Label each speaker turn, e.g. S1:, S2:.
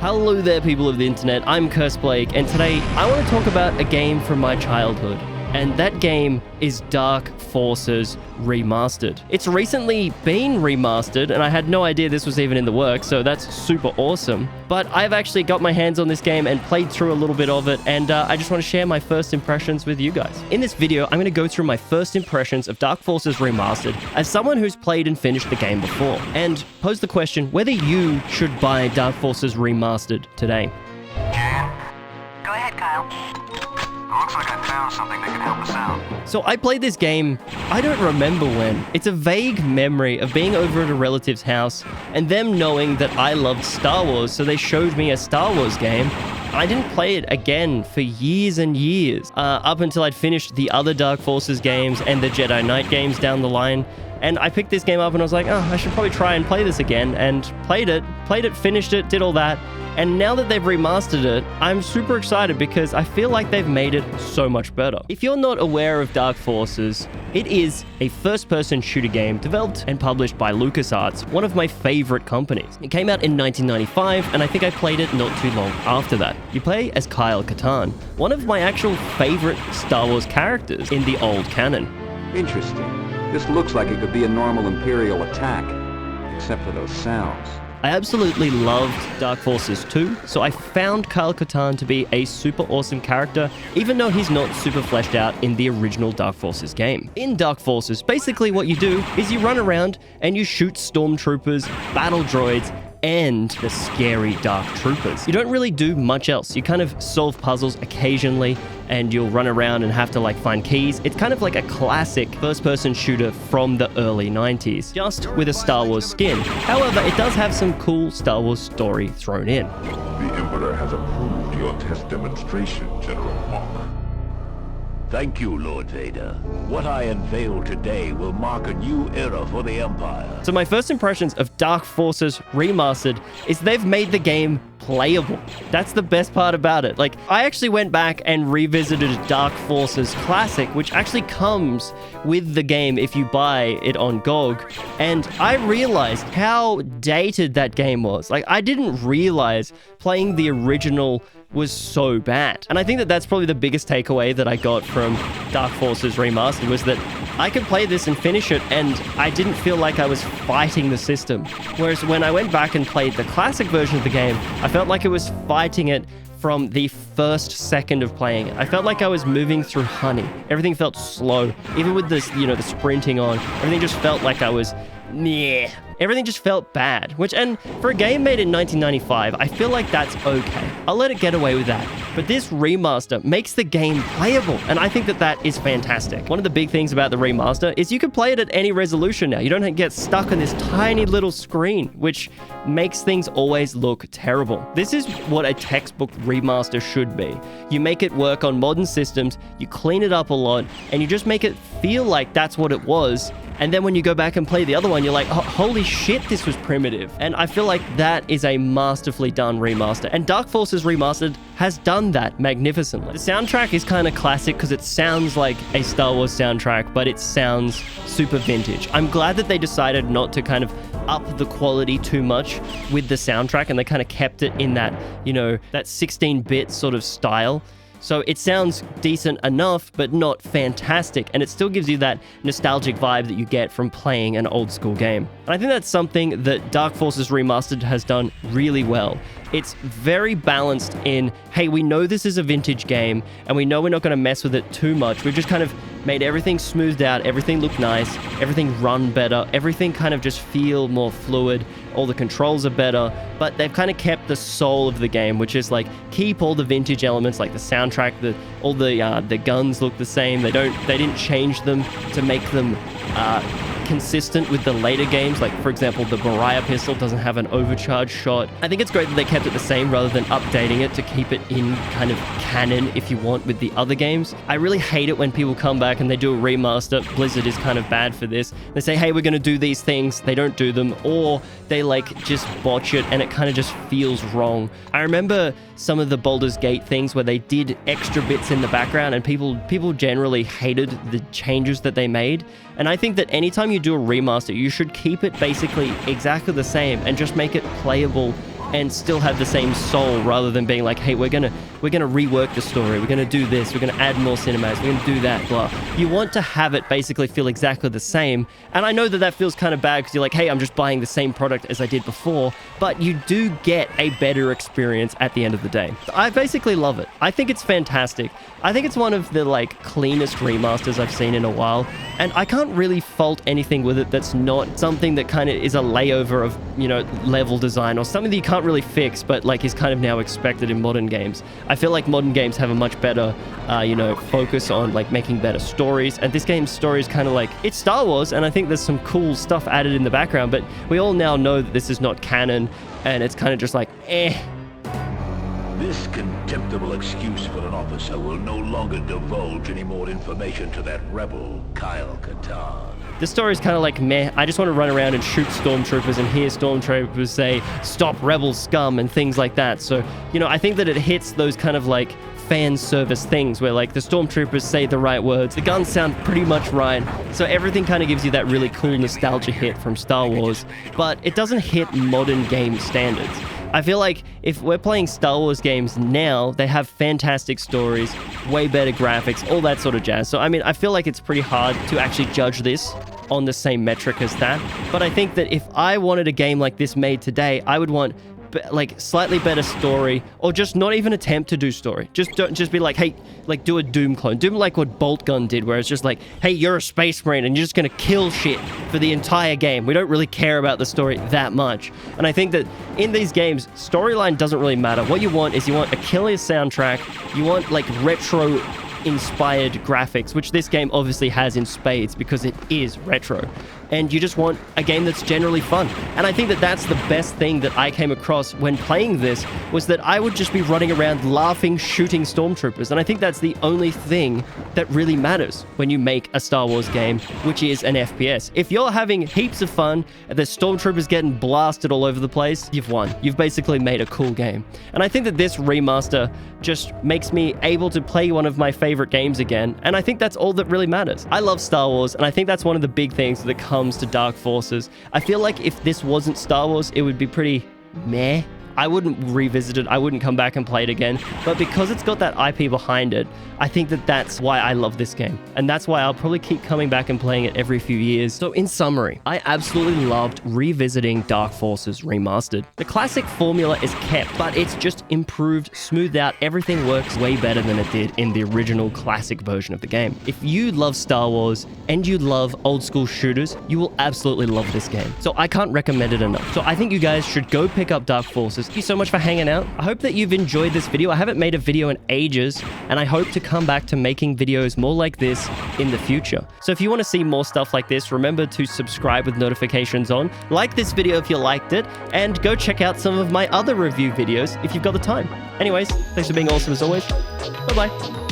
S1: Hello there, people of the internet. I'm Curse Blake, and today I want to talk about a game from my childhood. And that game is Dark Forces Remastered. It's recently been remastered, and I had no idea this was even in the works, so that's super awesome. But I've actually got my hands on this game and played through a little bit of it, and I just want to share my first impressions with you guys. In this video, I'm going to go through my first impressions of Dark Forces Remastered as someone who's played and finished the game before, and pose the question whether you should buy Dark Forces Remastered today.
S2: Go ahead, Kyle.
S3: Looks like I found something that can help us out.
S1: So I played this game, I don't remember when. It's a vague memory of being over at a relative's house and them knowing that I loved Star Wars, so they showed me a Star Wars game. I didn't play it again for years and years, up until I'd finished the other Dark Forces games and the Jedi Knight games down the line. And I picked this game up and I was like, oh, I should probably try and play this again. And played it, finished it, did all that. And now that they've remastered it, I'm super excited because I feel like they've made it so much better. If you're not aware of Dark Forces, it is a first-person shooter game developed and published by LucasArts, one of my favorite companies. It came out in 1995, and I think I played it not too long after that. You play as Kyle Katarn, one of my actual favorite Star Wars characters in the old canon.
S4: Interesting. This looks like it could be a normal Imperial attack, except for those sounds.
S1: I absolutely loved Dark Forces 2, so I found Kyle Katarn to be a super awesome character, even though he's not super fleshed out in the original Dark Forces game. In Dark Forces, basically what you do is you run around and you shoot stormtroopers, battle droids, and the scary dark troopers. You don't really do much else. You kind of solve puzzles occasionally, and you'll run around and have to find keys. It's kind of like a classic first-person shooter from the early 90s, just with a Star Wars skin. However, it does have some cool Star Wars story thrown in.
S5: The Emperor has approved your test demonstration, General Mark.
S6: Thank you, Lord Vader. What I unveil today will mark a new era for the Empire.
S1: So my first impressions of Dark Forces Remastered is they've made the game playable. That's the best part about it. I actually went back and revisited Dark Forces Classic, which actually comes with the game if you buy it on GOG, and I realized how dated that game was. I didn't realize playing the original was so bad. And I think that that's probably the biggest takeaway that I got from Dark Forces Remastered was that I could play this and finish it, and I didn't feel like I was fighting the system. Whereas when I went back and played the classic version of the game, I felt like it was fighting it from the first second of playing it. I felt like I was moving through honey. Everything felt slow. Even with this, the sprinting on, everything just felt like I was, everything just felt bad. And for a game made in 1995, I feel like that's okay. I'll let it get away with that. But this remaster makes the game playable, and I think that that is fantastic. One of the big things about the remaster is you can play it at any resolution now. You don't get stuck on this tiny little screen, which makes things always look terrible. This is what a textbook remaster should be. You make it work on modern systems, you clean it up a lot, and you just make it feel like that's what it was. And then when you go back and play the other one, you're like, oh, holy shit, this was primitive. And I feel like that is a masterfully done remaster. And Dark Forces Remastered has done that magnificently. The soundtrack is kind of classic because it sounds like a Star Wars soundtrack, but it sounds super vintage. I'm glad that they decided not to kind of up the quality too much with the soundtrack, and they kind of kept it in that, that 16-bit sort of style. So it sounds decent enough, but not fantastic, and it still gives you that nostalgic vibe that you get from playing an old school game. And I think that's something that Dark Forces Remastered has done really well. It's very balanced in, hey, we know this is a vintage game, and we know we're not going to mess with it too much. We've just kind of made everything smoothed out, everything look nice, everything run better, everything kind of just feel more fluid, all the controls are better, but they've kind of kept the soul of the game, which is keep all the vintage elements, like the soundtrack, all the guns look the same. They didn't change them to make them consistent with the later games. For example, the Mariah pistol doesn't have an overcharge shot. I think it's great that they kept it the same rather than updating it to keep it in kind of canon, if you want, with the other games. I really hate it when people come back and they do a remaster. Blizzard is kind of bad for this. They say, hey, we're going to do these things. They don't do them, or they just botch it and it kind of just feels wrong. I remember some of the Baldur's Gate things where they did extra bits in the background, and people generally hated the changes that they made. And I think that anytime you do a remaster, you should keep it basically exactly the same and just make it playable and still have the same soul, rather than being like, hey, we're gonna rework the story, we're gonna do this, we're gonna add more cinematics, we're gonna do that, blah. You want to have it basically feel exactly the same, and I know that that feels kind of bad because you're like, hey, I'm just buying the same product as I did before, but you do get a better experience at the end of the day. I basically love it. I think it's fantastic. I think it's one of the like cleanest remasters I've seen in a while, and I can't really fault anything with it that's not something that kind of is a layover of, you know, level design or something that you can't really fix, but like is kind of now expected in modern games. I feel like modern games have a much better, you know, focus on like making better stories, and this game's story is kind of like, it's Star Wars, and I think there's some cool stuff added in the background, but we all now know that this is not canon, and it's kind of just like, eh.
S6: This contemptible excuse for an officer will no longer divulge any more information to that rebel, Kyle Katarn.
S1: The story's kind of like, meh. I just want to run around and shoot stormtroopers and hear stormtroopers say, stop rebel scum, and things like that. So, you know, I think that it hits those kind of like fan service things where like the stormtroopers say the right words, the guns sound pretty much right, so everything kind of gives you that really cool nostalgia hit from Star Wars, but it doesn't hit modern game standards. I feel like if we're playing Star Wars games now, they have fantastic stories, way better graphics, all that sort of jazz. So, I mean, I feel like it's pretty hard to actually judge this on the same metric as that. But I think that if I wanted a game like this made today, I would want like slightly better story, or just not even attempt to do story. Just be like, hey, like do a Doom clone. Do like what Bolt Gun did, where it's just like, hey, you're a space marine and you're just gonna kill shit for the entire game. We don't really care about the story that much. And I think that in these games, storyline doesn't really matter. What you want is you want a killer soundtrack, you want like retro inspired graphics, which this game obviously has in spades because it is retro, and you just want a game that's generally fun. And I think that that's the best thing that I came across when playing this, was that I would just be running around laughing, shooting stormtroopers, and I think that's the only thing that really matters when you make a Star Wars game, which is an FPS. If you're having heaps of fun and the stormtroopers getting blasted all over the place, you've won. You've basically made a cool game. And I think that this remaster just makes me able to play one of my favorite games again, and I think that's all that really matters. I love Star Wars, and I think that's one of the big things that comes to Dark Forces. I feel like if this wasn't Star Wars, it would be pretty meh. I wouldn't revisit it, I wouldn't come back and play it again, but because it's got that IP behind it, I think that that's why I love this game, and that's why I'll probably keep coming back and playing it every few years. So in summary, I absolutely loved revisiting Dark Forces Remastered. The classic formula is kept, but it's just improved, smoothed out, everything works way better than it did in the original classic version of the game. If you love Star Wars and you love old school shooters, you will absolutely love this game. So I can't recommend it enough. So I think you guys should go pick up Dark Forces. Thank you so much for hanging out. I hope that you've enjoyed this video. I haven't made a video in ages, and I hope to come back to making videos more like this in the future. So if you want to see more stuff like this, remember to subscribe with notifications on, like this video if you liked it, and go check out some of my other review videos if you've got the time. Anyways, thanks for being awesome as always. Bye-bye.